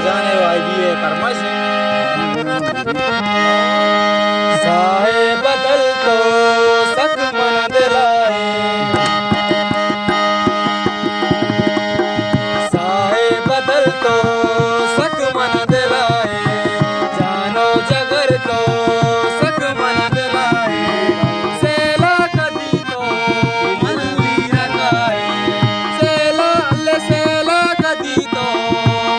जाने वाली है परमश साहे बदल तो सक मन दिलाए साहे बदल तो सक मन दिलाए जानो जगर तो सक मन दिलाए सेला कदी तो मल्ली रखाए सेला सेला कदी तो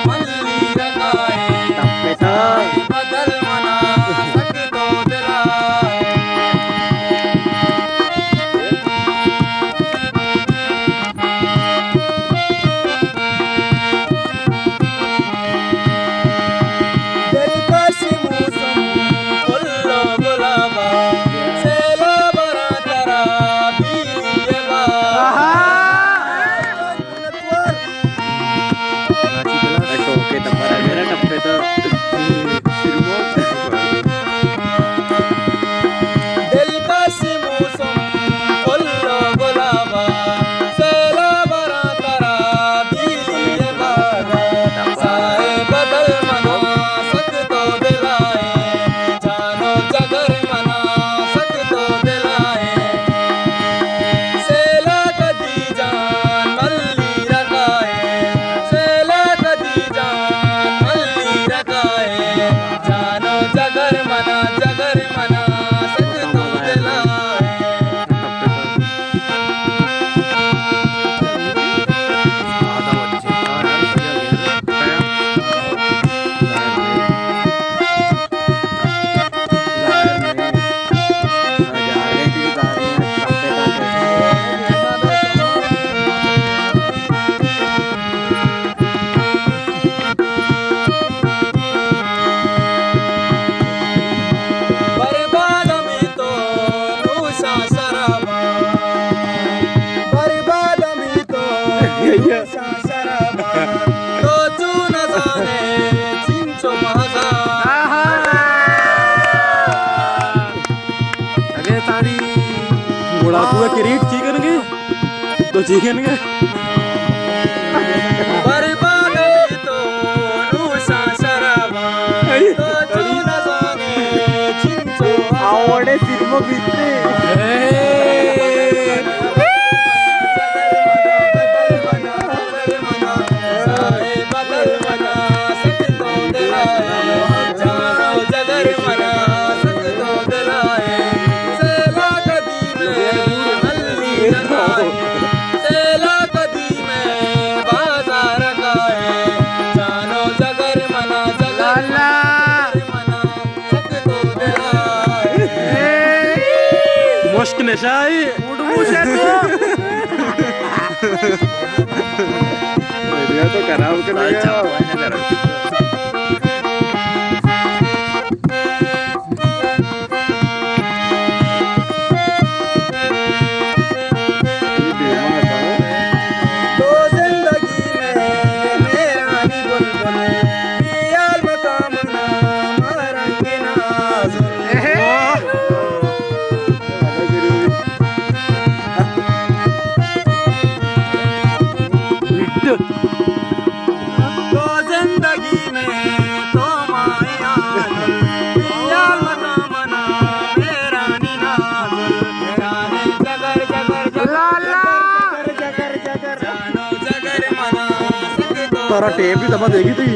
मल्ली रखाए साहे बदल मना सक तो दिलाए दिल का मौसम गुल्लो गुलाबा सेला बरा तरा बीलिएगा Oke, tempat akhirnya sampai tuh दिल का मौसम गुल्लो गुलाबा सेला बरा तरा बीलिएगा साए बदल मना सक तो दिलाए जानो जगर मना सक तो दिलाए सेला कदी जान मल्ली रखाए सेला कदी जान मल्ली रखाए जानो जगर मना सक तो दिलाए बर्बाद में तो नूशा शराबा बर्बाद में तो नूशा शराबा तो तू न जाने चिंचो मजा अगे तारी घोड़ा पूरा किरीट चीकनगे तो चीकनगे बर्बाद में तो नूशा शराबा तो तू न जाने चिंचो आवडे सिर्फ बित्ते साहे बदल मना सक तो दिलाए जानो जगर मना सक तो दिलाए सेला कदी में मल्ली रखाए सेला कदी में बाजार रखाए जानो जगर मना मना सक तो दिलाए मुश्क नशाई वीडियो तो खराब कर दिया तो जिंदगी में मेरा नी बुलबुल पियाल मकामना मारंगे नाज़ुल तो जिंदगी में तो माया पियाल मकामना मेरा नी नाज़ुल जाने जगर जगर जगर जगर जगर जानो जगर मना सक तो तारा टेप भी दबा देगी थी